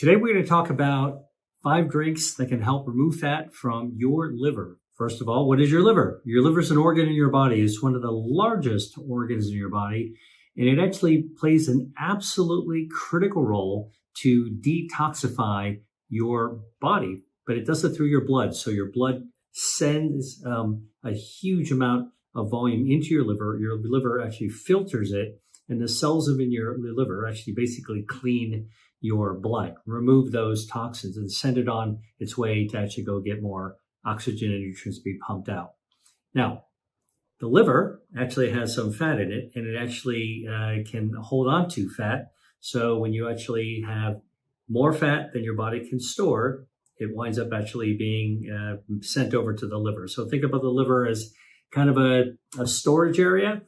Today we're going to talk about 5 drinks that can help remove fat from your liver. First of all, what is your liver? Your liver is an organ in your body. It's one of the largest organs in your body, and it actually plays an absolutely critical role to detoxify your body, but it does it through your blood. So your blood sends a huge amount of volume into your liver. Your liver actually filters it, and the cells in your liver actually basically clean your blood, remove those toxins, and send it on its way to actually go get more oxygen and nutrients to be pumped out. Now, the liver actually has some fat in it, and it actually can hold on to fat. So when you actually have more fat than your body can store, it winds up actually being sent over to the liver. So think about the liver as kind of a storage area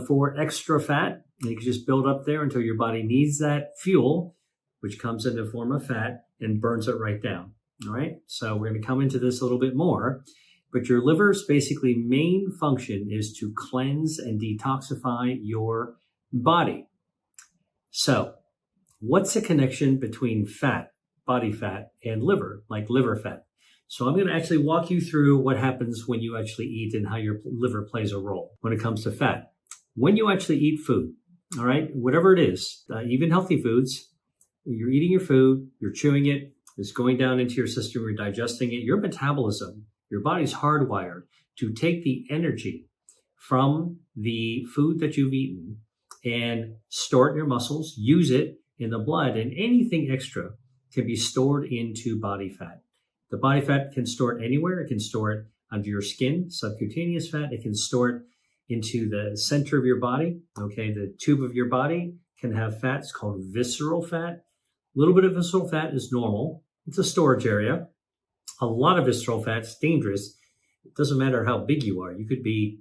for extra fat. And you can just build up there until your body needs that fuel, which comes in the form of fat, and burns it right down. All right. So we're going to come into this a little bit more, but your liver's basically main function is to cleanse and detoxify your body. So what's the connection between fat, body fat, and liver, like liver fat? So I'm going to actually walk you through what happens when you actually eat and how your liver plays a role when it comes to fat. When you actually eat food, all right, whatever it is, even healthy foods, you're eating your food, you're chewing it, it's going down into your system, you're digesting it. Your metabolism, your body's hardwired to take the energy from the food that you've eaten and store it in your muscles, use it in the blood, and anything extra can be stored into body fat. The body fat can store it anywhere. It can store it under your skin, subcutaneous fat. It can store it into the center of your body. Okay, the tube of your body can have fat. It's called visceral fat. A little bit of visceral fat is normal. It's a storage area. A lot of visceral fat is dangerous. It doesn't matter how big you are. You could be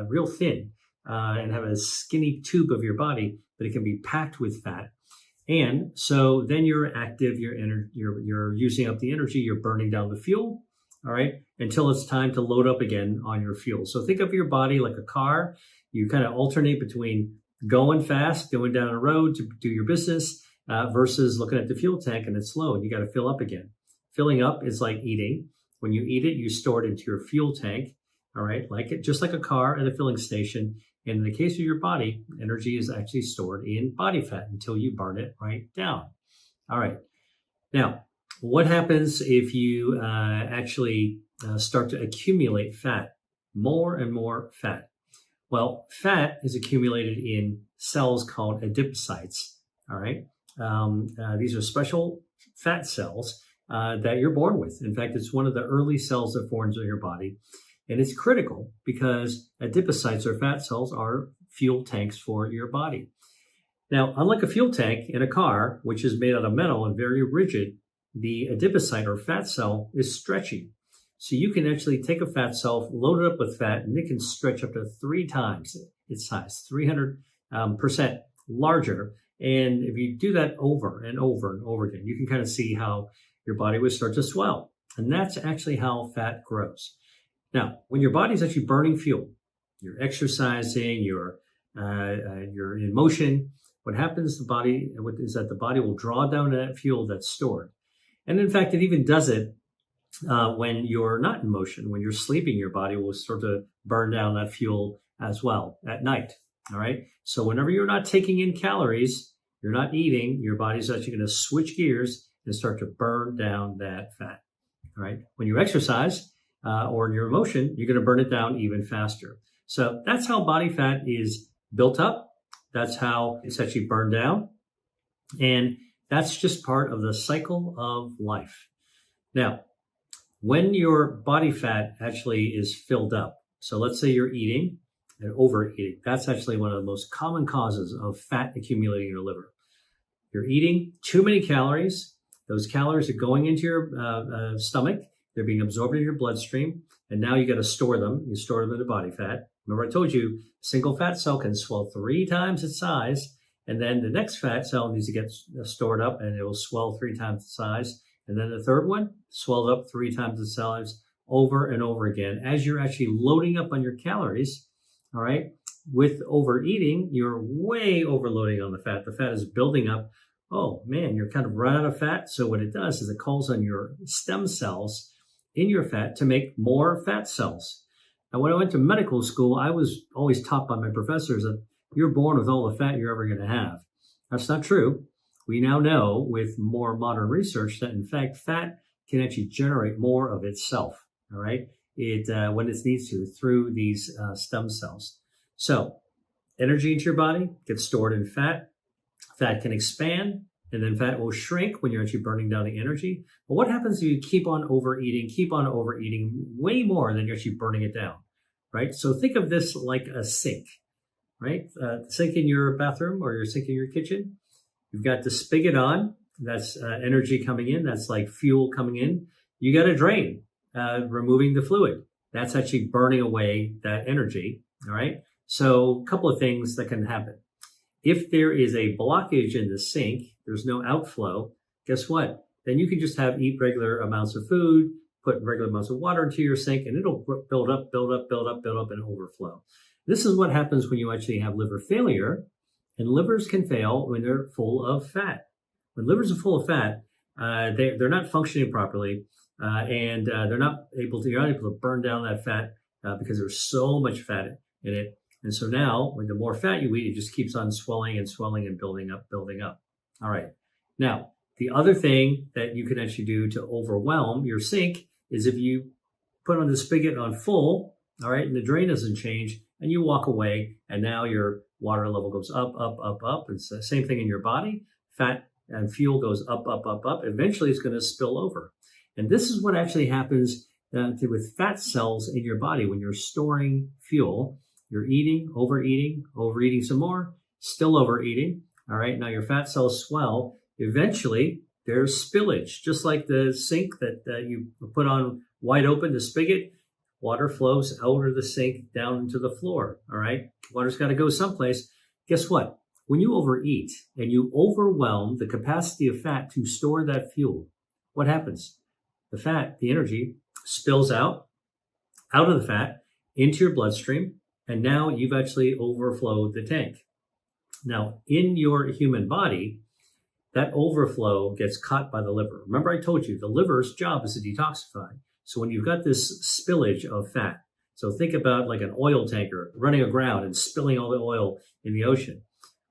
real thin and have a skinny tube of your body, but it can be packed with fat. And so then you're active, you're using up the energy, you're burning down the fuel, all right, until it's time to load up again on your fuel. So think of your body like a car. You kind of alternate between going fast, going down a road to do your business, versus looking at the fuel tank and it's low and you got to fill up again. Filling up is like eating. When you eat it, you store it into your fuel tank, all right, just like a car at a filling station. And in the case of your body, energy is actually stored in body fat until you burn it right down. All right. Now, what happens if you actually start to accumulate fat, more and more fat? Well, fat is accumulated in cells called adipocytes. All right. These are special fat cells that you're born with. In fact, it's one of the early cells that forms in your body. And it's critical because adipocytes or fat cells are fuel tanks for your body. Now, unlike a fuel tank in a car, which is made out of metal and very rigid, the adipocyte or fat cell is stretchy. So you can actually take a fat cell, load it up with fat, and it can stretch up to 3 times its size, 300% larger. And if you do that over and over and over again, you can kind of see how your body would start to swell. And that's actually how fat grows. Now, when your body's actually burning fuel, you're exercising, you're in motion, what happens is that the body will draw down that fuel that's stored. And in fact, it even does it when you're not in motion. When you're sleeping, your body will start to burn down that fuel as well at night. All right. So whenever you're not taking in calories, you're not eating, your body's actually going to switch gears and start to burn down that fat. All right. When you exercise or in your motion, you're going to burn it down even faster. So that's how body fat is built up. That's how it's actually burned down. And that's just part of the cycle of life. Now, when your body fat actually is filled up, so let's say you're eating and overeating, that's actually one of the most common causes of fat accumulating in your liver. You're eating too many calories. Those calories are going into your stomach. They're being absorbed in your bloodstream. And now you got to store them. You store them in the body fat. Remember I told you, single fat cell can swell 3 times its size. And then the next fat cell needs to get stored up and it will swell 3 times the size. And then the third one swelled up 3 times the size over and over again. As you're actually loading up on your calories, all right, with overeating, you're way overloading on the fat. The fat is building up oh man, you're kind of run out of fat. So what it does is it calls on your stem cells in your fat to make more fat cells. Now, when I went to medical school, I was always taught by my professors that you're born with all the fat you're ever going to have. That's not true. We now know with more modern research that in fact, fat can actually generate more of itself. All right. When it needs to through these stem cells. So energy into your body gets stored in fat. Fat can expand, and then fat will shrink when you're actually burning down the energy. But what happens if you keep on overeating way more than you're actually burning it down, right? So think of this like a sink, right? The sink in your bathroom or your sink in your kitchen. You've got the spigot on. That's energy coming in. That's like fuel coming in. You got a drain, removing the fluid. That's actually burning away that energy, all right? So a couple of things that can happen. If there is a blockage in the sink, there's no outflow, guess what? Then you can just eat regular amounts of food, put regular amounts of water into your sink, and it'll build up, and overflow. This is what happens when you actually have liver failure, and livers can fail when they're full of fat. When livers are full of fat, they're not functioning properly, and you're not able to burn down that fat because there's so much fat in it. And so now, when the more fat you eat, it just keeps on swelling and building up. All right. Now, the other thing that you can actually do to overwhelm your sink is if you put on the spigot on full, all right, and the drain doesn't change, and you walk away, and now your water level goes up. It's the same thing in your body. Fat and fuel goes up. Eventually, it's going to spill over. And this is what actually happens with fat cells in your body when you're storing fuel. You're eating, overeating some more, still overeating. All right. Now your fat cells swell. Eventually, there's spillage, just like the sink that you put on wide open, the spigot. Water flows out of the sink down into the floor. All right. Water's got to go someplace. Guess what? When you overeat and you overwhelm the capacity of fat to store that fuel, what happens? The fat, the energy, spills out of the fat into your bloodstream. And now you've actually overflowed the tank. Now, in your human body, that overflow gets caught by the liver. Remember, I told you the liver's job is to detoxify. So when you've got this spillage of fat, so think about like an oil tanker running aground and spilling all the oil in the ocean.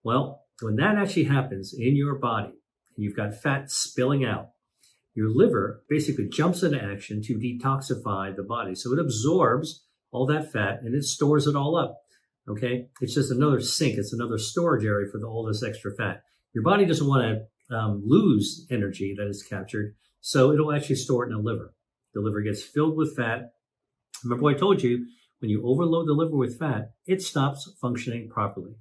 Well, when that actually happens in your body, and you've got fat spilling out, your liver basically jumps into action to detoxify the body. So it absorbs all that fat, and it stores it all up, okay? It's just another sink. It's another storage area for all this extra fat. Your body doesn't want to lose energy that is captured, so it'll actually store it in the liver. The liver gets filled with fat. Remember what I told you, when you overload the liver with fat, it stops functioning properly.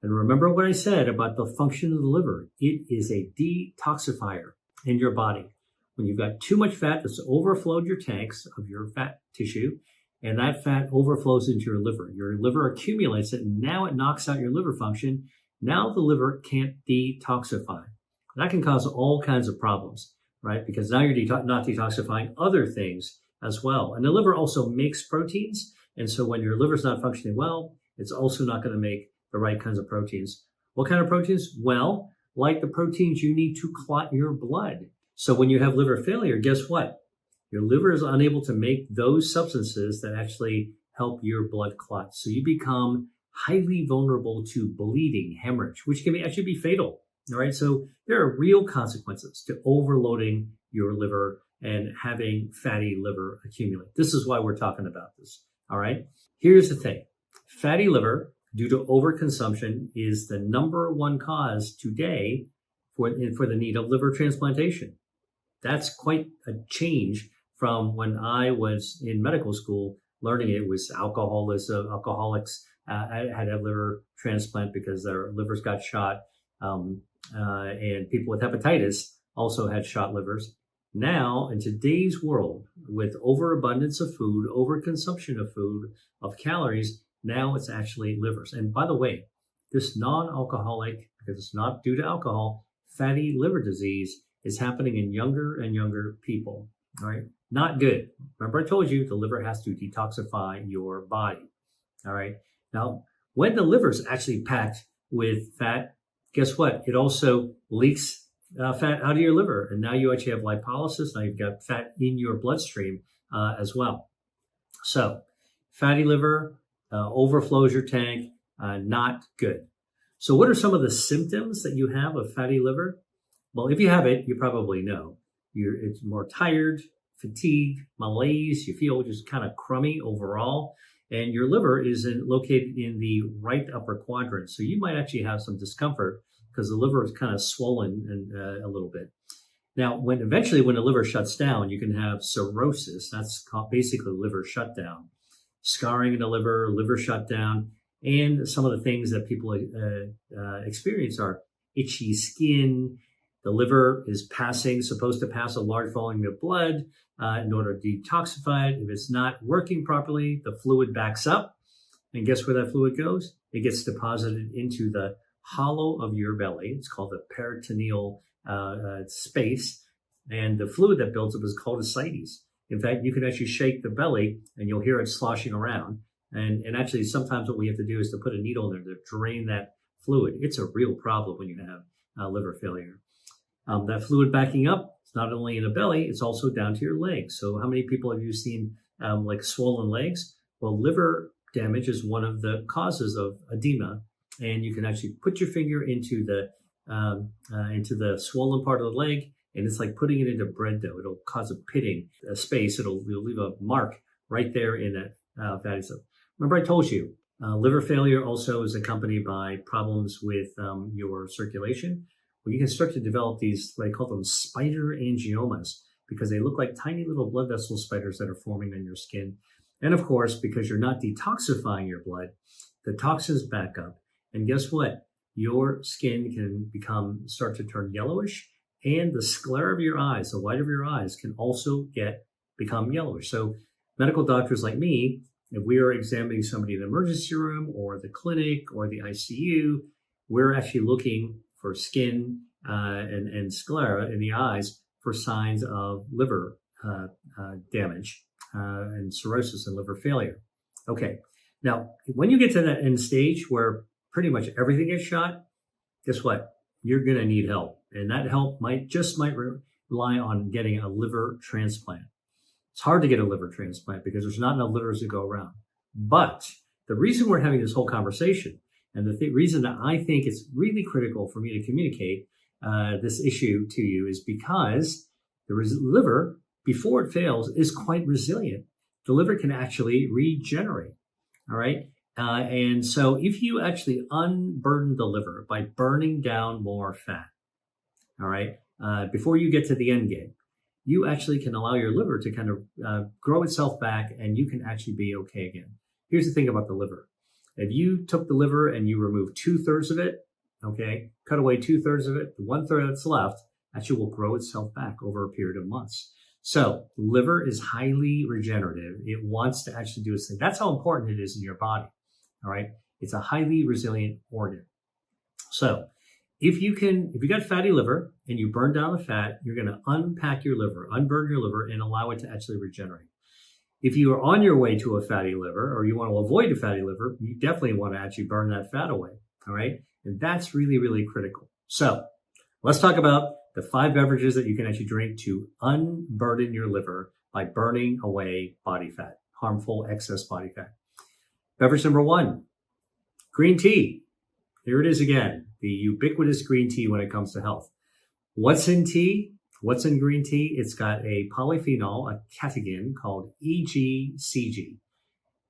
And remember what I said about the function of the liver. It is a detoxifier in your body. When you've got too much fat that's overflowed your tanks of your fat tissue, and that fat overflows into your liver accumulates it, and now it knocks out your liver function. Now the liver can't detoxify. That can cause all kinds of problems, right? Because now you're not detoxifying other things as well. And the liver also makes proteins. And so when your liver's not functioning well, it's also not going to make the right kinds of proteins. What kind of proteins? Well, like the proteins you need to clot your blood. So when you have liver failure, guess what? Your liver is unable to make those substances that actually help your blood clot. So you become highly vulnerable to bleeding, hemorrhage, which can actually be fatal. All right. So there are real consequences to overloading your liver and having fatty liver accumulate. This is why we're talking about this. All right. Here's the thing. Fatty liver, due to overconsumption, is the number one cause today for the need of liver transplantation. That's quite a change from when I was in medical school learning it was alcoholics had a liver transplant because their livers got shot, and people with hepatitis also had shot livers. Now, in today's world, with overabundance of food, overconsumption of food, of calories, now it's actually livers. And by the way, this non-alcoholic, because it's not due to alcohol, fatty liver disease is happening in younger and younger people. All right. Not good. Remember I told you the liver has to detoxify your body. All right. Now, when the liver is actually packed with fat, guess what? It also leaks fat out of your liver. And now you actually have lipolysis. Now you've got fat in your bloodstream as well. So fatty liver overflows your tank, not good. So what are some of the symptoms that you have of fatty liver? Well, if you have it, you probably know. It's more tired, fatigue, malaise. You feel just kind of crummy overall. And your liver is located in the right upper quadrant. So you might actually have some discomfort because the liver is kind of swollen and a little bit. Now, eventually when the liver shuts down, you can have cirrhosis. That's called basically liver shutdown. Scarring in the liver, liver shutdown, and some of the things that people experience are itchy skin. The liver is supposed to pass a large volume of blood in order to detoxify it. If it's not working properly, the fluid backs up. And guess where that fluid goes? It gets deposited into the hollow of your belly. It's called the peritoneal space. And the fluid that builds up is called ascites. In fact, you can actually shake the belly and you'll hear it sloshing around. And actually, sometimes what we have to do is to put a needle in there to drain that fluid. It's a real problem when you have liver failure. That fluid backing up, it's not only in the belly, it's also down to your legs. So how many people have you seen like swollen legs? Well, liver damage is one of the causes of edema. And you can actually put your finger into the swollen part of the leg, and it's like putting it into bread dough. It'll cause a pitting space. It'll leave a mark right there in that fatty stuff. Remember I told you, liver failure also is accompanied by problems with your circulation. Well, you can start to develop these, I call them spider angiomas, because they look like tiny little blood vessel spiders that are forming on your skin. And of course, because you're not detoxifying your blood, the toxins back up. And guess what? Your skin can start to turn yellowish, and the sclera of your eyes, the white of your eyes, can also become yellowish. So medical doctors like me, if we are examining somebody in the emergency room or the clinic or the ICU, we're actually looking for skin and sclera in the eyes for signs of liver damage and cirrhosis and liver failure. Okay, now when you get to that end stage where pretty much everything gets shot, guess what? You're going to need help. And that help might rely on getting a liver transplant. It's hard to get a liver transplant because there's not enough livers to go around. But the reason we're having this whole conversation, and the reason that I think it's really critical for me to communicate this issue to you, is because the liver, before it fails, is quite resilient. The liver can actually regenerate. All right. And so if you actually unburden the liver by burning down more fat, all right, before you get to the end game, you actually can allow your liver to kind of grow itself back, and you can actually be okay again. Here's the thing about the liver. If you took the liver and you removed 2/3 of it, okay, cut away 2/3 of it, the 1/3 that's left actually will grow itself back over a period of months. So liver is highly regenerative. It wants to actually do its thing. That's how important it is in your body. All right. It's a highly resilient organ. So if you got fatty liver and you burn down the fat, you're going to unpack your liver, unburn your liver, and allow it to actually regenerate. If you are on your way to a fatty liver, or you want to avoid a fatty liver, you definitely want to actually burn that fat away. All right. And that's really, really critical. So let's talk about the 5 beverages that you can actually drink to unburden your liver by burning away body fat, harmful excess body fat. Beverage number 1, green tea. Here it is again, the ubiquitous green tea when it comes to health. What's in tea? What's in green tea? It's got a polyphenol, a catechin called EGCG,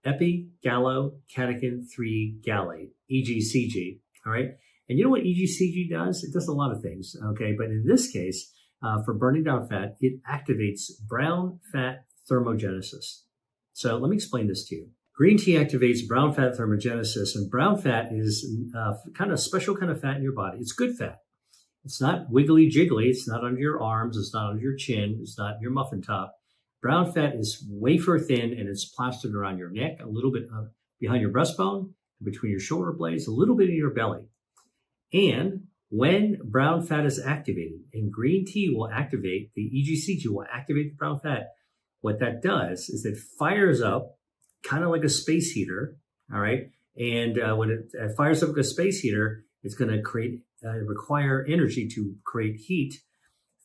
epigallocatechin 3 gallate, EGCG, all right? And you know what EGCG does? It does a lot of things, okay? But in this case, for burning down fat, it activates brown fat thermogenesis. So let me explain this to you. Green tea activates brown fat thermogenesis, and brown fat is kind of special kind of fat in your body. It's good fat. It's not wiggly jiggly. It's not under your arms. It's not under your chin. It's not your muffin top. Brown fat is wafer thin, and it's plastered around your neck, a little bit behind your breastbone, between your shoulder blades, a little bit in your belly. And when brown fat is activated, and green tea will activate, the EGCG will activate the brown fat, what that does is it fires up kind of like a space heater, all right? And when it fires up like a space heater, It's going to require energy to create heat.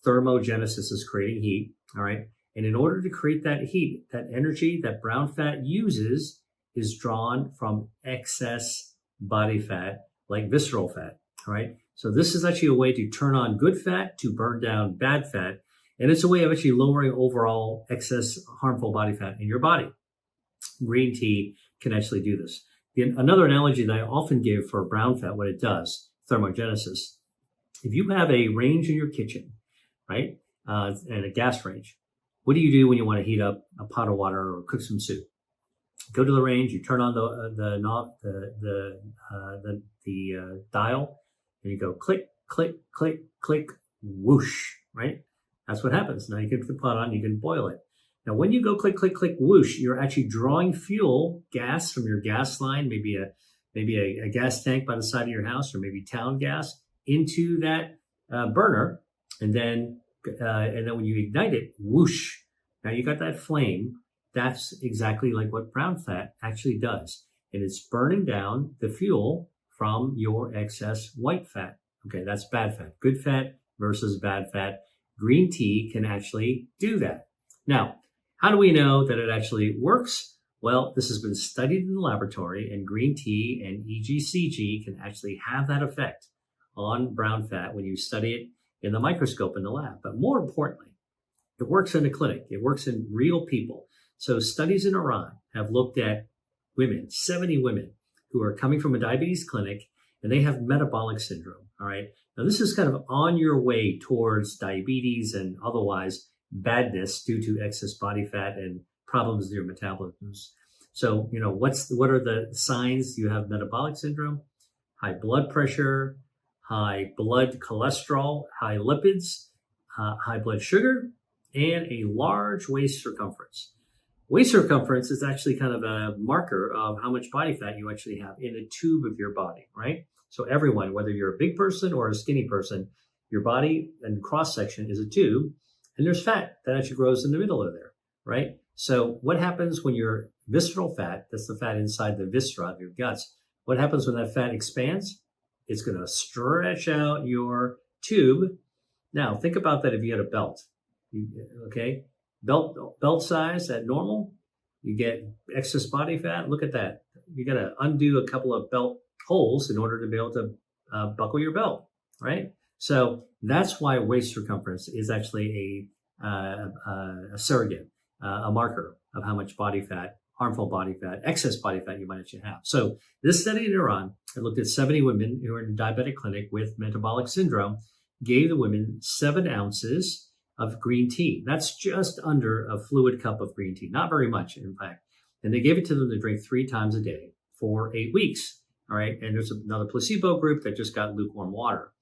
Thermogenesis is creating heat, all right? And in order to create that heat, that energy that brown fat uses is drawn from excess body fat, like visceral fat, all right? So this is actually a way to turn on good fat to burn down bad fat. And it's a way of actually lowering overall excess harmful body fat in your body. Green tea can actually do this. Another analogy that I often give for brown fat, what it does, thermogenesis. If you have a range in your kitchen, right, and a gas range, what do you do when you want to heat up a pot of water or cook some soup? Go to the range, you turn on the knob, the dial, and you go click, click, click, click, whoosh, right? That's what happens. Now you can put the pot on, you can boil it. Now, when you go click, click, click, whoosh, you're actually drawing fuel, gas from your gas line, maybe a gas tank by the side of your house, or maybe town gas, into that burner, and then when you ignite it, whoosh. Now you got that flame. That's exactly like what brown fat actually does, and it's burning down the fuel from your excess white fat. Okay, that's bad fat. Good fat versus bad fat. Green tea can actually do that. Now, how do we know that it actually works? Well, this has been studied in the laboratory, and green tea and EGCG can actually have that effect on brown fat when you study it in the microscope in the lab. But more importantly, it works in the clinic. It works in real people. So studies in Iran have looked at women, 70 women, who are coming from a diabetes clinic, and they have metabolic syndrome, all right? Now, this is kind of on your way towards diabetes and otherwise badness due to excess body fat and problems with your metabolism. So, what are the signs you have metabolic syndrome? High blood pressure, high blood cholesterol, high lipids, high blood sugar, and a large waist circumference. Waist circumference is actually kind of a marker of how much body fat you actually have in a tube of your body, right? So everyone, whether you're a big person or a skinny person, your body and cross section is a tube, and there's fat that actually grows in the middle of there, right? So what happens when your visceral fat, that's the fat inside the viscera of your guts, what happens when that fat expands? It's going to stretch out your tube. Now, think about that if you had a belt, okay? Belt size at normal, you get excess body fat. Look at that. You got to undo a couple of belt holes in order to be able to buckle your belt, right? So that's why waist circumference is actually a surrogate, a marker of how much body fat, harmful body fat, excess body fat you might actually have. So this study in Iran, it looked at 70 women who were in a diabetic clinic with metabolic syndrome, gave the women 7 ounces of green tea. That's just under a fluid cup of green tea, not very much, in fact. And they gave it to them to drink 3 times a day for 8 weeks. All right. And there's another placebo group that just got lukewarm water.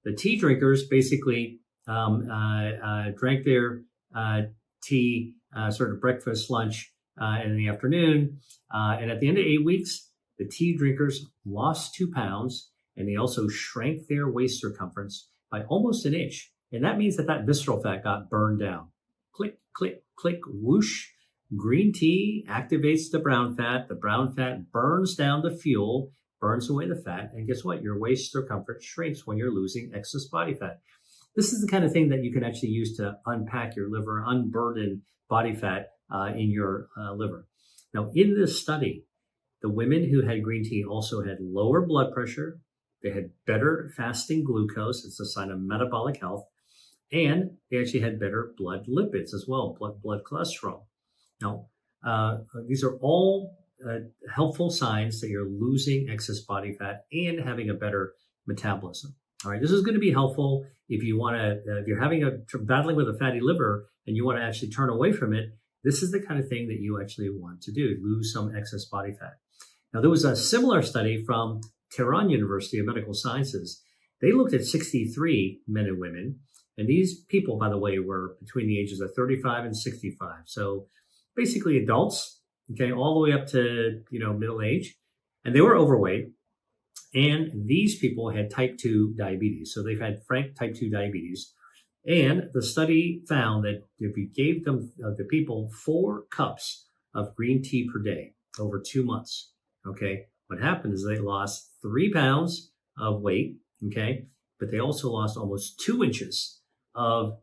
The tea drinkers basically drank their tea, sort of breakfast, lunch, and in the afternoon. And at the end of 8 weeks, the tea drinkers lost 2 pounds, and they also shrank their waist circumference by almost an inch. And that means that visceral fat got burned down. Click, click, click, whoosh. Green tea activates the brown fat. The brown fat burns down the fuel, burns away the fat. And guess what? Your waist circumference shrinks when you're losing excess body fat. This is the kind of thing that you can actually use to unpack your liver, unburden body fat in your liver. Now, in this study, the women who had green tea also had lower blood pressure. They had better fasting glucose. It's a sign of metabolic health. And they actually had better blood lipids as well, blood cholesterol. Now, these are all helpful signs that you're losing excess body fat and having a better metabolism. All right, this is going to be helpful if you want to, if you're battling with a fatty liver and you want to actually turn away from it. This is the kind of thing that you actually want to do, lose some excess body fat. Now, there was a similar study from Tehran University of Medical Sciences. They looked at 63 men and women. And these people, by the way, were between the ages of 35 and 65. So basically adults, okay, all the way up to, middle age. And they were overweight. And these people had type 2 diabetes. So they've had frank type 2 diabetes. And the study found that if you gave them, the people, 4 cups of green tea per day over 2 months, okay, what happened is they lost 3 pounds of weight, okay? But they also lost almost 2 inches of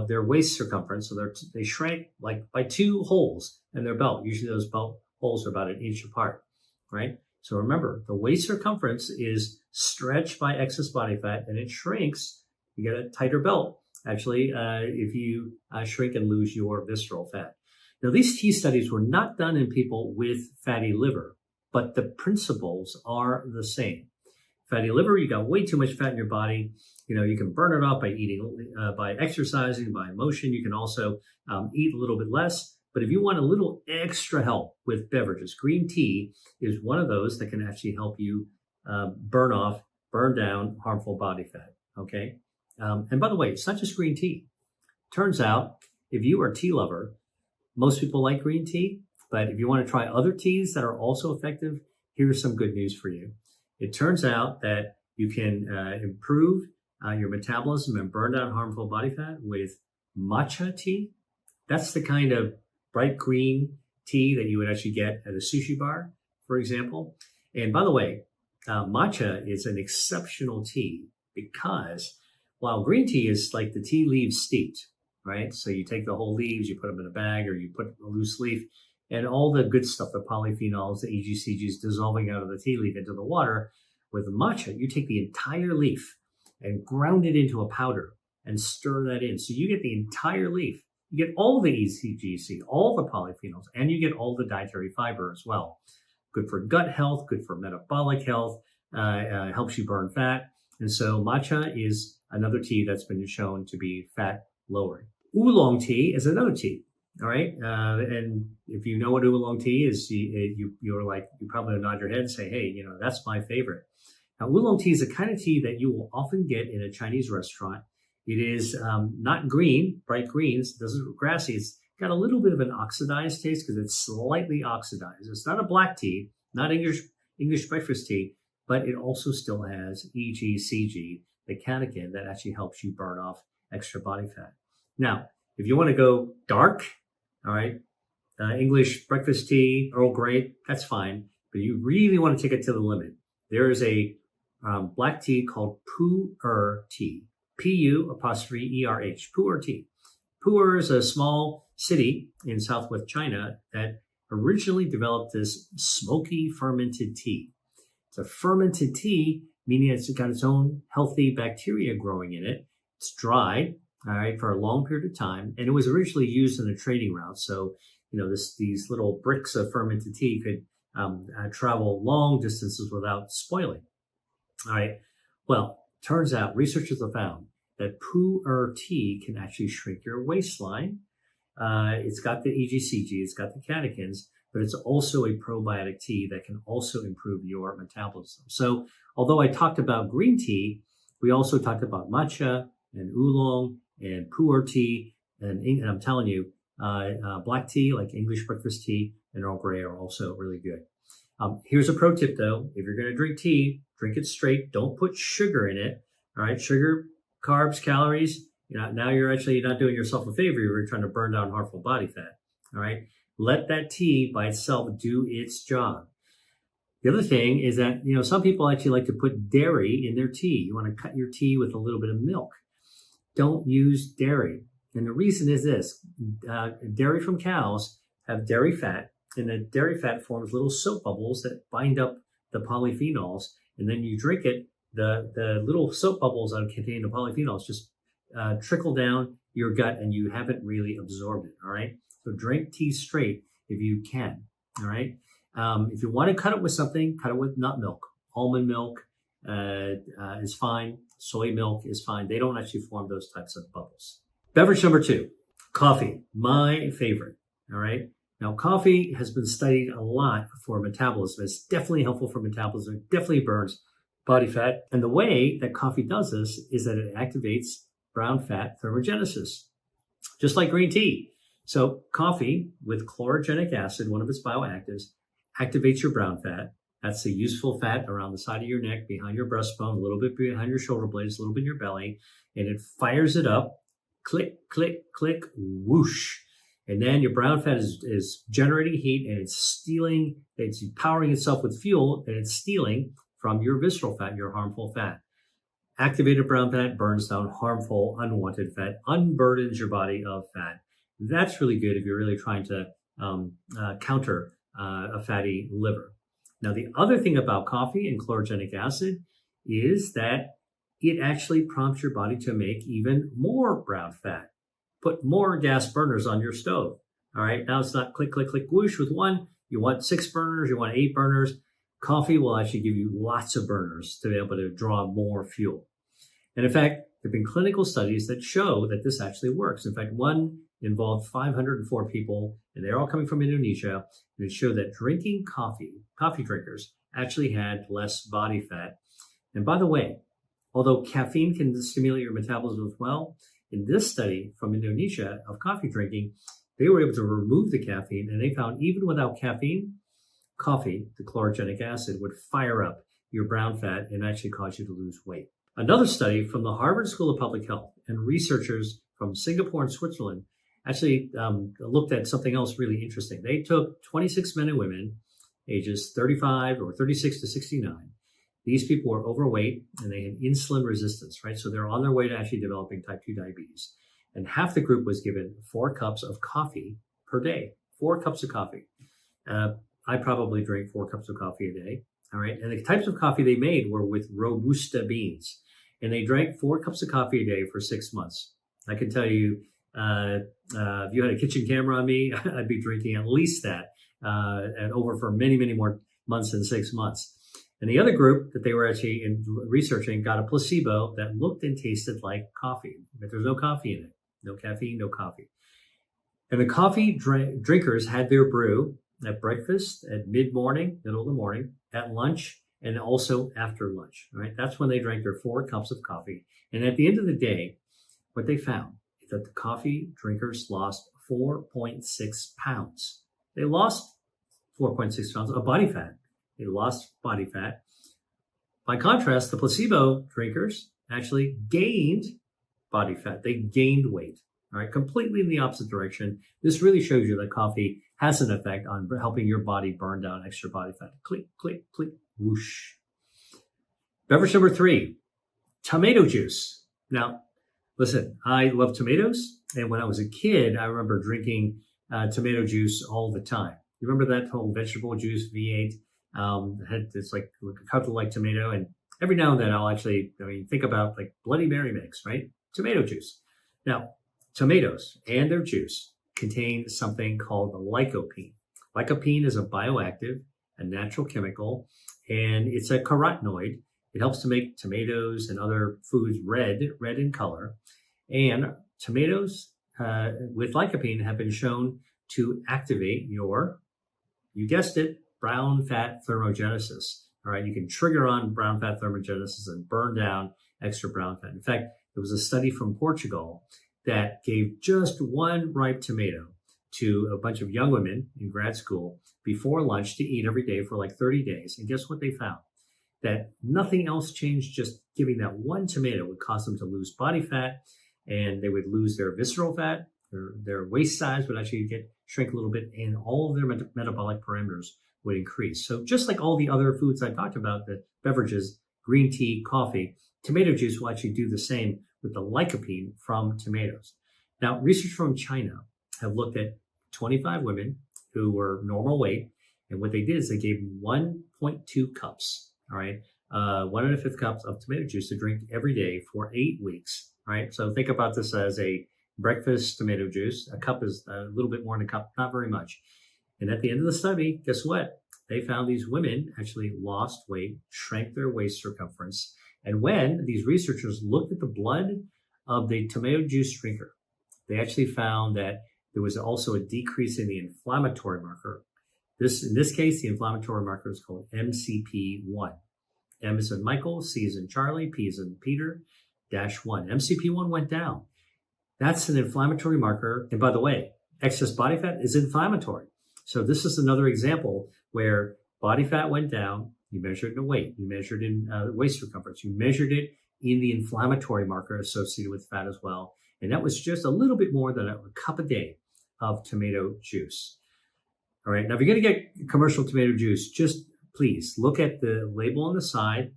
their waist circumference. So they shrank like by 2 holes in their belt. Usually those belt holes are about an inch apart, right? So remember, the waist circumference is stretched by excess body fat and it shrinks. You get a tighter belt, actually, if you shrink and lose your visceral fat. Now, these T studies were not done in people with fatty liver, but the principles are the same. Fatty liver, you got way too much fat in your body. You can burn it off by eating, by exercising, by motion. You can also eat a little bit less. But if you want a little extra help with beverages, green tea is one of those that can actually help you burn down harmful body fat, okay? And by the way, it's not just green tea. Turns out, if you are a tea lover, most people like green tea, but if you want to try other teas that are also effective, here's some good news for you. It turns out that you can improve your metabolism and burn down harmful body fat with matcha tea. That's the kind of bright green tea that you would actually get at a sushi bar, for example. And by the way, matcha is an exceptional tea because while green tea is like the tea leaves steeped, right? So you take the whole leaves, you put them in a bag, or you put a loose leaf, and all the good stuff, the polyphenols, the EGCGs dissolving out of the tea leaf into the water. With matcha, you take the entire leaf and ground it into a powder and stir that in. So you get the entire leaf. You get all the EGC, all the polyphenols, and you get all the dietary fiber as well. Good for gut health, good for metabolic health, helps you burn fat. And so matcha is another tea that's been shown to be fat lowering. Oolong tea is another tea. All right. And if you know what oolong tea is, you probably nod your head and say, hey, that's my favorite. Now, oolong tea is a kind of tea that you will often get in a Chinese restaurant. It is not green, bright greens, doesn't look grassy. It's got a little bit of an oxidized taste because it's slightly oxidized. It's not a black tea, not English breakfast tea, but it also still has EGCG, the catechin that actually helps you burn off extra body fat. Now, if you want to go dark, all right, English breakfast tea, Earl Grey, that's fine. But you really want to take it to the limit. There is a black tea called Pu'er tea, P-U''ERH, Pu'er tea. Pu'er is a small city in southwest China that originally developed this smoky fermented tea. It's a fermented tea, meaning it's got its own healthy bacteria growing in it. It's dry, all right, for a long period of time. And it was originally used in a trading route. So, these little bricks of fermented tea could travel long distances without spoiling. All right. Well, turns out researchers have found that Pu'er tea can actually shrink your waistline. It's got the EGCG, it's got the catechins, but it's also a probiotic tea that can also improve your metabolism. So although I talked about green tea, we also talked about matcha and oolong and Pu'er tea. And I'm telling you, black tea, like English breakfast tea, and Earl Grey are also really good. Here's a pro tip though. If you're going to drink tea, drink it straight. Don't put sugar in it. All right. Sugar, carbs, calories. Now you're not doing yourself a favor. You're trying to burn down harmful body fat. All right. Let that tea by itself do its job. The other thing is that, some people actually like to put dairy in their tea. You want to cut your tea with a little bit of milk. Don't use dairy. And the reason is this, dairy from cows have dairy fat, and the dairy fat forms little soap bubbles that bind up the polyphenols. And then you drink it, the little soap bubbles that contain the polyphenols just trickle down your gut and you haven't really absorbed it, all right? So drink tea straight if you can, all right? If you want to cut it with something, cut it with nut milk. Almond milk is fine. Soy milk is fine. They don't actually form those types of bubbles. Beverage number 2, coffee, my favorite, all right? Now, coffee has been studied a lot for metabolism. It's definitely helpful for metabolism. It definitely burns body fat. And the way that coffee does this is that it activates brown fat thermogenesis, just like green tea. So coffee with chlorogenic acid, one of its bioactives, activates your brown fat. That's the useful fat around the side of your neck, behind your breastbone, a little bit behind your shoulder blades, a little bit in your belly, and it fires it up. Click, click, click, whoosh. And then your brown fat is generating heat and it's powering itself with fuel and it's stealing from your visceral fat, your harmful fat. Activated brown fat burns down harmful, unwanted fat, unburdens your body of fat. That's really good if you're really trying to counter a fatty liver. Now, the other thing about coffee and chlorogenic acid is that it actually prompts your body to make even more brown fat. Put more gas burners on your stove. All right, now it's not click, click, click, whoosh with one. You want 6 burners, you want 8 burners. Coffee will actually give you lots of burners to be able to draw more fuel. And in fact, there have been clinical studies that show that this actually works. In fact, one involved 504 people, and they're all coming from Indonesia, and it showed that drinking coffee drinkers actually had less body fat. And by the way, although caffeine can stimulate your metabolism as well, in this study from Indonesia of coffee drinking, they were able to remove the caffeine, and they found even without caffeine, coffee, the chlorogenic acid, would fire up your brown fat and actually cause you to lose weight. Another study from the Harvard School of Public Health and researchers from Singapore and Switzerland actually looked at something else really interesting. They took 26 men and women, ages 35 or 36 to 69. These people were overweight and they had insulin resistance, right? So they're on their way to actually developing type 2 diabetes. And half the group was given 4 cups of coffee per day, 4 cups of coffee. I probably drink 4 cups of coffee a day. All right. And the types of coffee they made were with Robusta beans. And they drank 4 cups of coffee a day for 6 months. I can tell you, if you had a kitchen camera on me, I'd be drinking at least that and over for many, many more months than 6 months. And the other group that they were actually researching got a placebo that looked and tasted like coffee, but there's no coffee in it. No caffeine, no coffee. And the coffee drinkers had their brew at breakfast, at mid-morning, middle of the morning, at lunch, and also after lunch, right? That's when they drank their 4 cups of coffee. And at the end of the day, what they found is that the coffee drinkers lost 4.6 pounds. They lost 4.6 pounds of body fat. They lost body fat. By contrast, the placebo drinkers actually gained body fat. They gained weight, all right, completely in the opposite direction. This really shows you that coffee has an effect on helping your body burn down extra body fat. Click, click, click, whoosh. Beverage number 3, tomato juice. Now, listen, I love tomatoes. And when I was a kid, I remember drinking tomato juice all the time. You remember that whole vegetable juice, V8? Had this like cut like tomato, and every now and then I'll actually, think about like Bloody Mary mix, right? Tomato juice. Now, tomatoes and their juice contain something called lycopene. Lycopene is a bioactive, a natural chemical, and it's a carotenoid. It helps to make tomatoes and other foods red in color. And tomatoes with lycopene have been shown to activate your, you guessed it, brown fat thermogenesis. All right, you can trigger on brown fat thermogenesis and burn down extra brown fat. In fact, there was a study from Portugal that gave just 1 ripe tomato to a bunch of young women in grad school before lunch to eat every day for like 30 days. And guess what they found? That nothing else changed, just giving that 1 tomato would cause them to lose body fat, and they would lose their visceral fat, their waist size would actually shrink a little bit, and all of their metabolic parameters would increase. So just like all the other foods I talked about, the beverages, green tea, coffee, tomato juice will actually do the same with the lycopene from tomatoes. Now, research from China have looked at 25 women who were normal weight, and what they did is they gave 1.2 cups, all right, 1 1/5 cups of tomato juice to drink every day for 8 weeks, right? So think about this as a breakfast tomato juice. A cup is a little bit more than a cup, not very much. And at the end of the study, guess what? They found these women actually lost weight, shrank their waist circumference. And when these researchers looked at the blood of the tomato juice drinker, they actually found that there was also a decrease in the inflammatory marker. In this case, the inflammatory marker is called MCP1. M is in Michael, C is in Charlie, P is in Peter, -1. MCP1 went down. That's an inflammatory marker. And by the way, excess body fat is inflammatory. So this is another example where body fat went down. You measured it in weight. You measured in waist circumference. You measured it in the inflammatory marker associated with fat as well. And that was just a little bit more than a cup a day of tomato juice. All right. Now, if you're going to get commercial tomato juice, just please look at the label on the side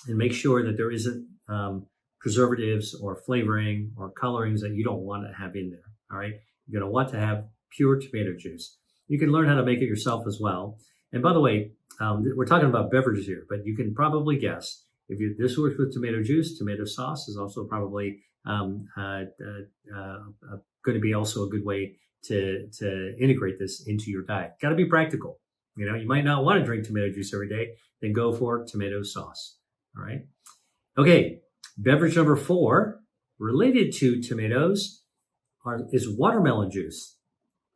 and make sure that there isn't preservatives or flavoring or colorings that you don't want to have in there. All right. You're going to want to have pure tomato juice. You can learn how to make it yourself as well. And by the way, we're talking about beverages here, but you can probably guess if this works with tomato juice, tomato sauce is also probably going to be also a good way to integrate this into your diet. Got to be practical. You might not want to drink tomato juice every day, then go for tomato sauce. All right. Okay. Beverage number 4, related to tomatoes, is watermelon juice.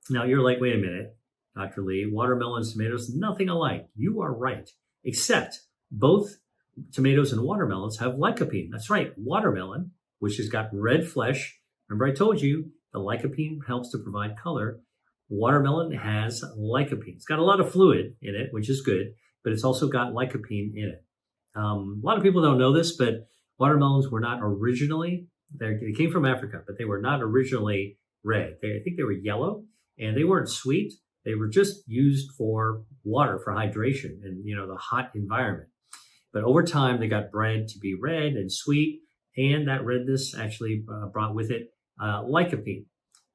Now you're like, wait a minute, Dr. Lee, watermelon and tomatoes, nothing alike. You are right, except both tomatoes and watermelons have lycopene. That's right, watermelon, which has got red flesh. Remember I told you the lycopene helps to provide color. Watermelon has lycopene. It's got a lot of fluid in it, which is good, but it's also got lycopene in it. A lot of people don't know this, but watermelons were not originally, they came from Africa, but they were not originally red. I think they were yellow, and they weren't sweet. They were just used for water, for hydration in the hot environment. But over time, they got bred to be red and sweet, and that redness actually brought with it lycopene.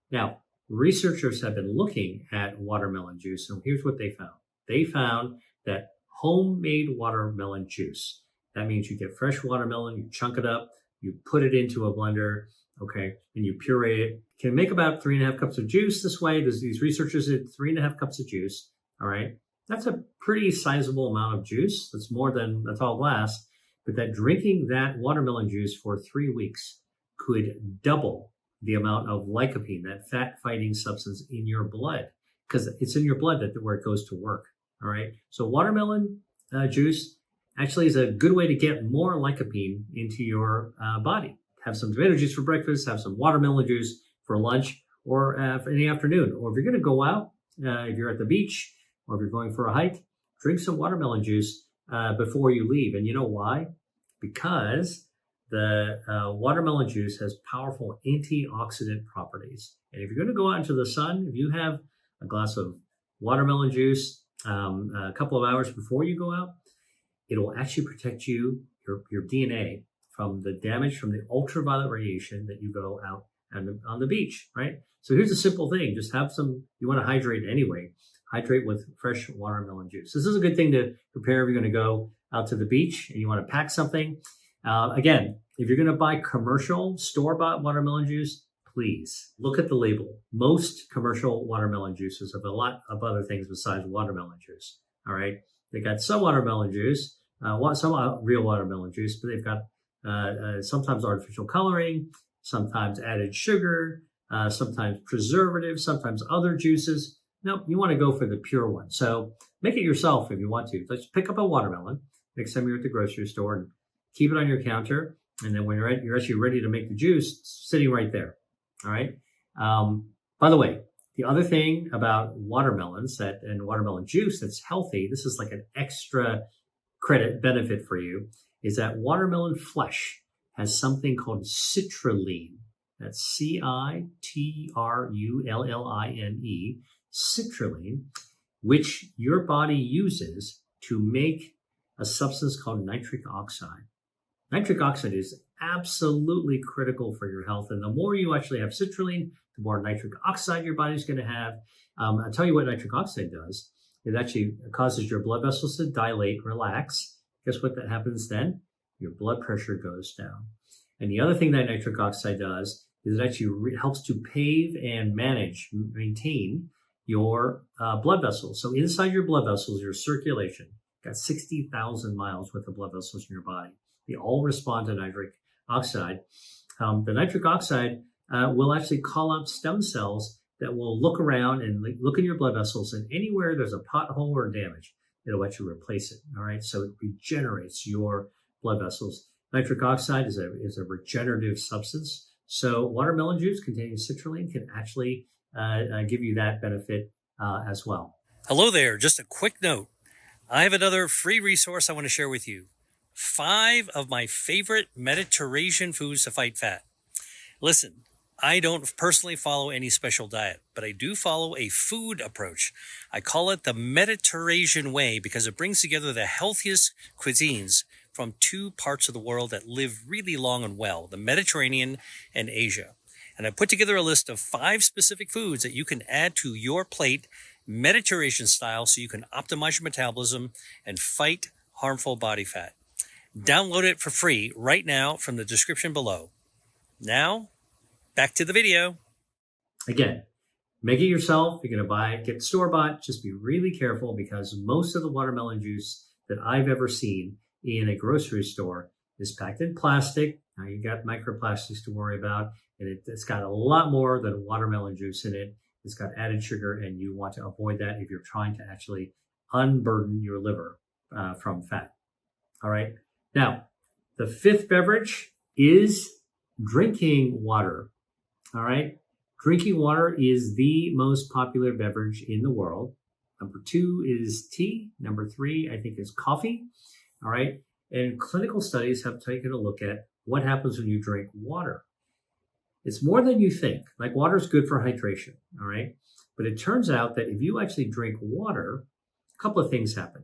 Now, researchers have been looking at watermelon juice, and here's what they found. They found that homemade watermelon juice, that means you get fresh watermelon, you chunk it up, you put it into a blender, okay, and you puree it. Can make about 3.5 cups of juice this way. These researchers did 3.5 cups of juice, all right? That's a pretty sizable amount of juice. That's more than a tall glass. But that drinking that watermelon juice for 3 weeks could double the amount of lycopene, that fat-fighting substance in your blood, because it's in your blood where it goes to work, all right? So watermelon juice actually is a good way to get more lycopene into your body. Have some tomato juice for breakfast, have some watermelon juice for lunch or in the afternoon. Or if you're going to go out, if you're at the beach or if you're going for a hike, drink some watermelon juice before you leave. And you know why? Because the watermelon juice has powerful antioxidant properties. And if you're going to go out into the sun, if you have a glass of watermelon juice a couple of hours before you go out, it will actually protect your DNA from the damage from the ultraviolet radiation that you go out on the beach, right? So here's a simple thing. Just have you want to hydrate anyway. Hydrate with fresh watermelon juice. This is a good thing to prepare if you're going to go out to the beach and you want to pack something. Again, if you're going to buy commercial store-bought watermelon juice, please look at the label. Most commercial watermelon juices have a lot of other things besides watermelon juice, all right? They got some watermelon juice, some real watermelon juice, but they've got sometimes artificial coloring, sometimes added sugar, sometimes preservatives, sometimes other juices. No, you want to go for the pure one. So make it yourself if you want to. Let's pick up a watermelon next time you're at the grocery store and keep it on your counter. And then when you're actually ready to make the juice, it's sitting right there. All right. By the way, the other thing about watermelons and watermelon juice that's healthy, this is like an extra credit benefit for you, is that watermelon flesh has something called citrulline. That's citrulline, citrulline, which your body uses to make a substance called nitric oxide. Nitric oxide is absolutely critical for your health. And the more you actually have citrulline, the more nitric oxide your body's going to have. I'll tell you what nitric oxide does. It actually causes your blood vessels to dilate, relax. Guess what that happens then? Your blood pressure goes down. And the other thing that nitric oxide does is it actually helps to pave and maintain your blood vessels. So inside your blood vessels, your circulation, got 60,000 miles worth of blood vessels in your body. They all respond to nitric oxide. The nitric oxide will actually call up stem cells that will look around and look in your blood vessels, and anywhere there's a pothole or damage, it'll actually replace it. All right, so it regenerates your blood vessels. Nitric oxide is a regenerative substance. So watermelon juice containing citrulline can actually give you that benefit as well. Hello there. Just a quick note. I have another free resource I want to share with you. 5 of my favorite Mediterranean foods to fight fat. Listen, I don't personally follow any special diet, but I do follow a food approach. I call it the Mediterranean way because it brings together the healthiest cuisines from two parts of the world that live really long and well, the Mediterranean and Asia. And I put together a list of 5 specific foods that you can add to your plate, Mediterranean style, so you can optimize your metabolism and fight harmful body fat. Download it for free right now from the description below. Now, back to the video. Again, make it yourself. You're going to get store-bought. Just be really careful because most of the watermelon juice that I've ever seen in a grocery store is packed in plastic. Now you got microplastics to worry about, and it's got a lot more than watermelon juice in it. It's got added sugar, and you want to avoid that if you're trying to actually unburden your liver from fat. All right. Now, the 5th beverage is drinking water. All right. Drinking water is the most popular beverage in the world. Number 2 is tea. Number 3, I think, is coffee. All right. And clinical studies have taken a look at what happens when you drink water. It's more than you think. Like, water is good for hydration. All right. But it turns out that if you actually drink water, a couple of things happen.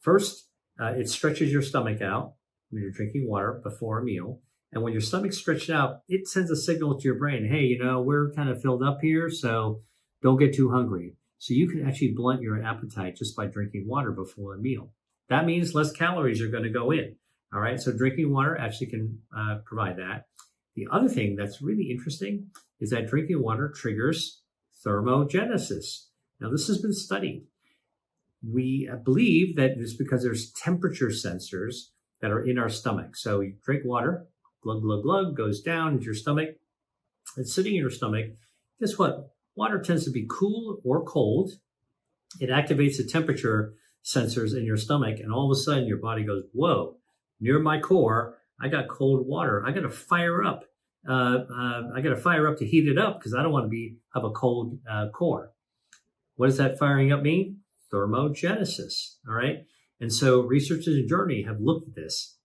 First, it stretches your stomach out when you're drinking water before a meal. And when your stomach's stretched out, it sends a signal to your brain, hey, we're kind of filled up here, so don't get too hungry. So you can actually blunt your appetite just by drinking water before a meal. That means less calories are going to go in. All right, so drinking water actually can provide that. The other thing that's really interesting is that drinking water triggers thermogenesis. Now, this has been studied. We believe that it's because there's temperature sensors that are in our stomach. So you drink water, glug, glug, glug, goes down into your stomach. It's sitting in your stomach. Guess what? Water tends to be cool or cold. It activates the temperature sensors in your stomach, and all of a sudden your body goes, whoa, near my core, I got cold water. I got to fire up. I got to fire up to heat it up because I don't want to have a cold core. What does that firing up mean? Thermogenesis. All right. And so researchers in Germany have looked at this.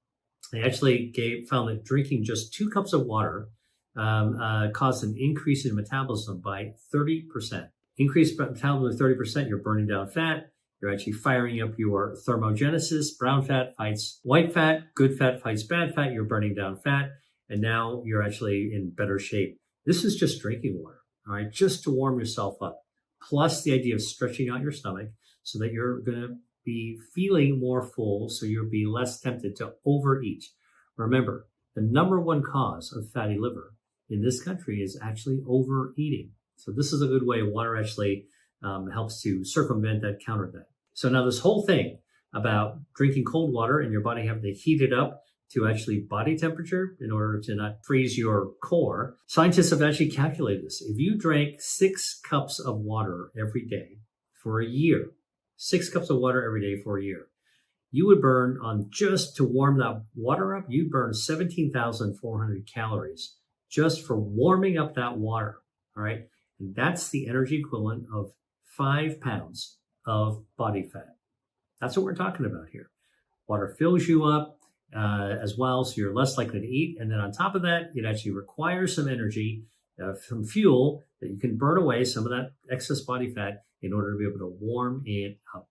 They actually found that drinking just 2 cups of water caused an increase in metabolism by 30%. Increased metabolism by 30%, you're burning down fat. You're actually firing up your thermogenesis. Brown fat fights white fat. Good fat fights bad fat. You're burning down fat. And now you're actually in better shape. This is just drinking water, all right, just to warm yourself up. Plus the idea of stretching out your stomach so that you're going to be feeling more full, so you'll be less tempted to overeat. Remember, the number 1 cause of fatty liver in this country is actually overeating. So this is a good way water actually helps to circumvent that, counter that. So now this whole thing about drinking cold water and your body having to heat it up to actually body temperature in order to not freeze your core, scientists have actually calculated this. If you drank 6 cups of water every day for a year, 6 cups of water every day for a year, you would burn, on just to warm that water up, you burn 17,400 calories just for warming up that water. All right. And that's the energy equivalent of 5 pounds of body fat. That's what we're talking about here. Water fills you up as well, so you're less likely to eat. And then on top of that, it actually requires some energy, some fuel that you can burn away some of that excess body fat in order to be able to warm it up.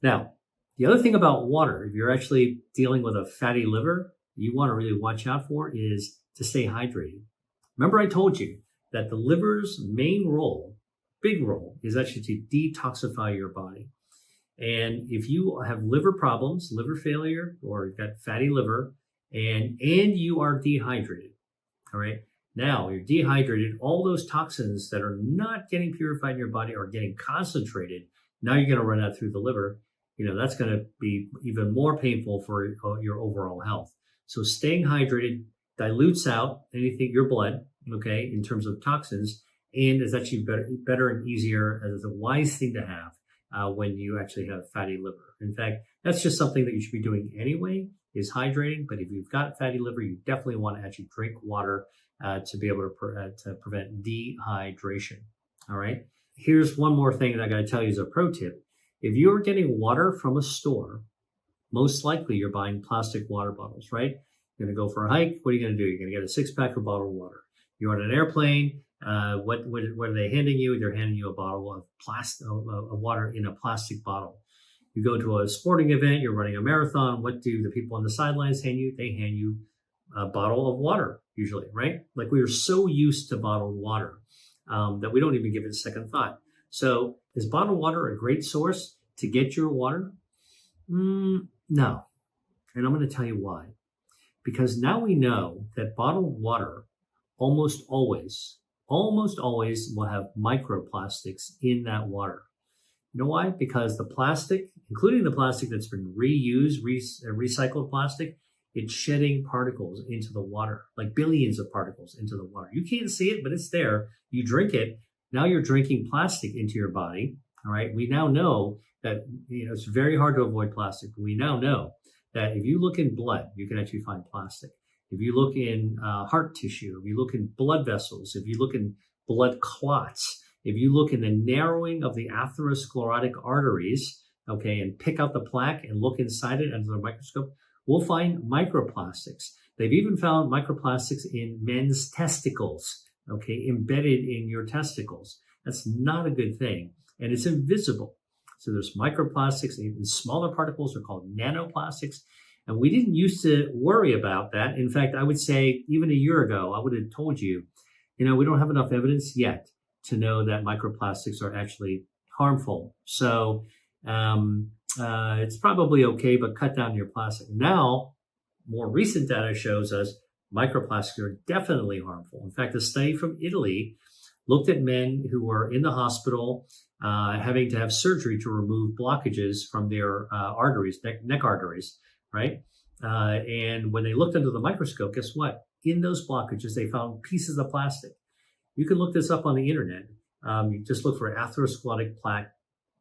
Now, the other thing about water, if you're actually dealing with a fatty liver, you want to really watch out for is to stay hydrated. Remember I told you that the liver's main role, big role, is actually to detoxify your body. And if you have liver problems, liver failure, or you've got fatty liver, and you are dehydrated, all right, now you're dehydrated, all those toxins that are not getting purified in your body are getting concentrated. Now you're going to run out through the liver. That's going to be even more painful for your overall health. So staying hydrated dilutes out anything, your blood, okay, in terms of toxins, and is actually better and easier, as a wise thing to have when you actually have fatty liver. In fact, that's just something that you should be doing anyway, is hydrating. But if you've got fatty liver, you definitely want to actually drink water to be able to prevent dehydration. All right. Here's one more thing that I got to tell you as a pro tip. If you're getting water from a store, most likely you're buying plastic water bottles, right? You're going to go for a hike. What are you going to do? You're going to get a 6-pack of bottled water. You're on an airplane. What are they handing you? They're handing you a bottle of of water in a plastic bottle. You go to a sporting event. You're running a marathon. What do the people on the sidelines hand you? They hand you a bottle of water, usually, right? Like we are so used to bottled water that we don't even give it a second thought. So is bottled water a great source to get your water? No. And I'm going to tell you why. Because now we know that bottled water almost always will have microplastics in that water. You know why? Because the plastic, including the plastic that's been reused, recycled plastic, it's shedding particles into the water, like billions of particles into the water. You can't see it, but it's there. You drink it. Now you're drinking plastic into your body. All right. We now know that, it's very hard to avoid plastic. But we now know that if you look in blood, you can actually find plastic. If you look in heart tissue, if you look in blood vessels, if you look in blood clots, if you look in the narrowing of the atherosclerotic arteries, okay, and pick out the plaque and look inside it under the microscope, we'll find microplastics. They've even found microplastics in men's testicles, okay, embedded in your testicles. That's not a good thing, and it's invisible. So there's microplastics, even smaller particles are called nanoplastics. And we didn't used to worry about that. In fact, I would say even a year ago, I would have told you, we don't have enough evidence yet to know that microplastics are actually harmful. So it's probably okay, but cut down your plastic. Now, more recent data shows us microplastics are definitely harmful. In fact, a study from Italy looked at men who were in the hospital having to have surgery to remove blockages from their arteries, neck arteries, right? And when they looked under the microscope, guess what? In those blockages, they found pieces of plastic. You can look this up on the internet. You just look for atherosclerotic plaque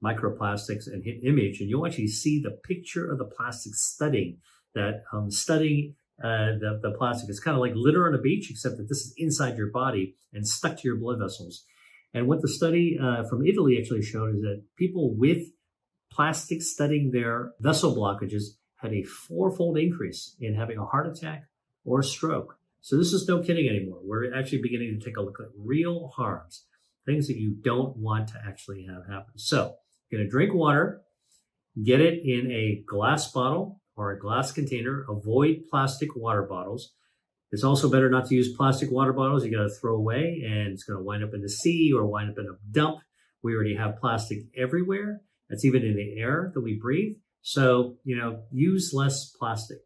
microplastics and hit image, and you'll actually see the picture of the plastic studying that the plastic. It's kind of like litter on a beach, except that this is inside your body and stuck to your blood vessels. And what the study from Italy actually showed is that people with plastic studying their vessel blockages had a 4-fold increase in having a heart attack or a stroke. So this is no kidding anymore. We're actually beginning to take a look at real harms, things that you don't want to actually have happen. So you're going to drink water, get it in a glass bottle or a glass container. Avoid plastic water bottles. It's also better not to use plastic water bottles you got to throw away, and it's going to wind up in the sea or wind up in a dump. We already have plastic everywhere. That's even in the air that we breathe. So, use less plastic.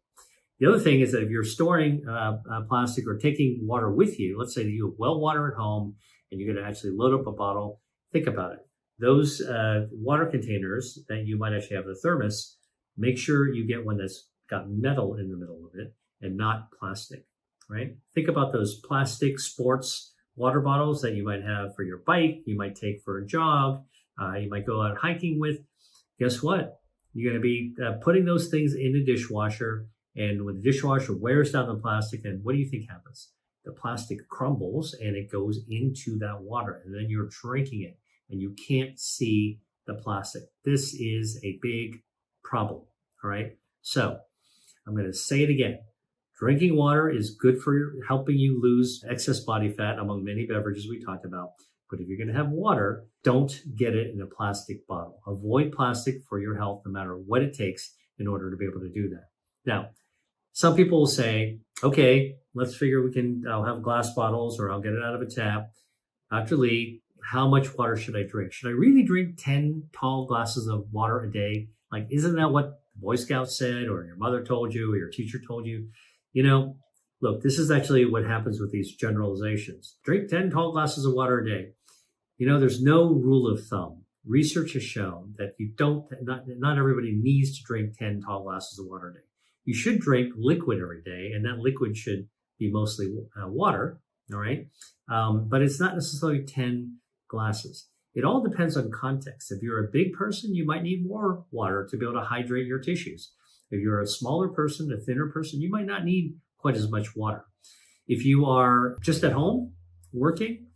The other thing is that if you're storing plastic or taking water with you, let's say that you have well water at home and you're going to actually load up a bottle, think about it. Those water containers that you might actually have the thermos, make sure you get one that's got metal in the middle of it and not plastic, right? Think about those plastic sports water bottles that you might have for your bike, you might take for a jog, you might go out hiking with. Guess what? You're going to be putting those things in the dishwasher, and when the dishwasher wears down the plastic, then what do you think happens? The plastic crumbles and it goes into that water, and then you're drinking it and you can't see the plastic. This is a big problem, all right? So I'm going to say it again. Drinking water is good for helping you lose excess body fat among many beverages we talked about. But if you're going to have water, don't get it in a plastic bottle. Avoid plastic for your health, no matter what it takes in order to be able to do that. Now, some people will say, okay, let's figure I'll have glass bottles or I'll get it out of a tap. Dr. Lee, how much water should I drink? Should I really drink 10 tall glasses of water a day? Like, isn't that what the Boy Scouts said, or your mother told you, or your teacher told you? Look, this is actually what happens with these generalizations. Drink 10 tall glasses of water a day. There's no rule of thumb. Research has shown that not everybody needs to drink 10 tall glasses of water a day. You should drink liquid every day, and that liquid should be mostly water, all right? But it's not necessarily 10 glasses. It all depends on context. If you're a big person, you might need more water to be able to hydrate your tissues. If you're a smaller person, a thinner person, you might not need quite as much water. If you are just at home working,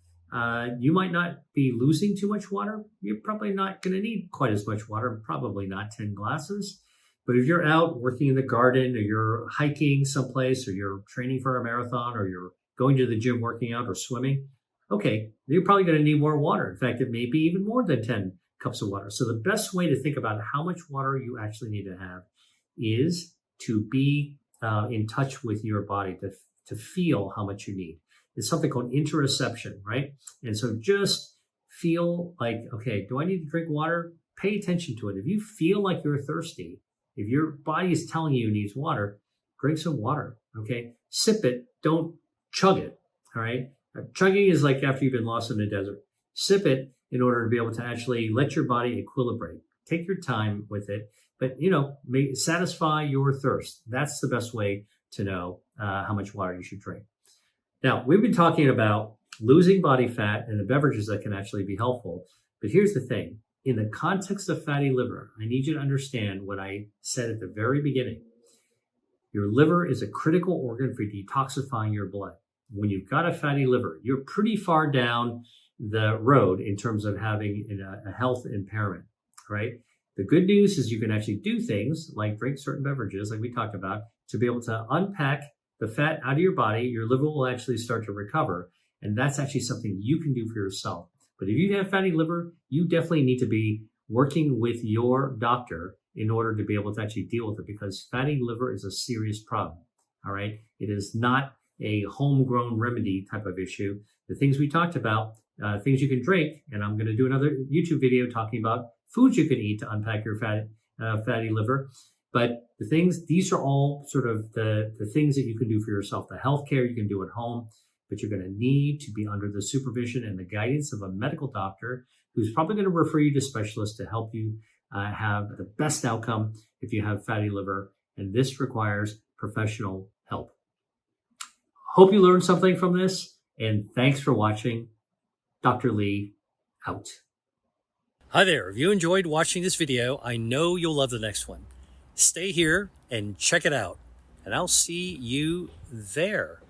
you might not be losing too much water. You're probably not going to need quite as much water, probably not 10 glasses. But if you're out working in the garden, or you're hiking someplace, or you're training for a marathon, or you're going to the gym, working out, or swimming, okay, you're probably going to need more water. In fact, it may be even more than 10 cups of water. So the best way to think about how much water you actually need to have is to be in touch with your body, to feel how much you need. It's something called interoception, right? And so just feel like, okay, do I need to drink water? Pay attention to it. If you feel like you're thirsty, if your body is telling you it needs water, drink some water, okay? Sip it, don't chug it, all right? Chugging is like after you've been lost in the desert. Sip it in order to be able to actually let your body equilibrate. Take your time with it, but satisfy your thirst. That's the best way to know how much water you should drink. Now, we've been talking about losing body fat and the beverages that can actually be helpful. But here's the thing. In the context of fatty liver, I need you to understand what I said at the very beginning. Your liver is a critical organ for detoxifying your blood. When you've got a fatty liver, you're pretty far down the road in terms of having a health impairment, right? The good news is you can actually do things like drink certain beverages, like we talked about, to be able to unpack the fat out of your body. Your liver will actually start to recover. And that's actually something you can do for yourself. But if you have fatty liver, you definitely need to be working with your doctor in order to be able to actually deal with it, because fatty liver is a serious problem. All right. It is not a homegrown remedy type of issue. The things we talked about, things you can drink, and I'm going to do another YouTube video talking about foods you can eat to unpack your fatty liver. But these are all sort of the things that you can do for yourself. The healthcare you can do at home, but you're going to need to be under the supervision and the guidance of a medical doctor who's probably going to refer you to specialists to help you have the best outcome if you have fatty liver. And this requires professional help. Hope you learned something from this, and thanks for watching. Dr. Lee, out. Hi there. If you enjoyed watching this video, I know you'll love the next one. Stay here and check it out, and I'll see you there.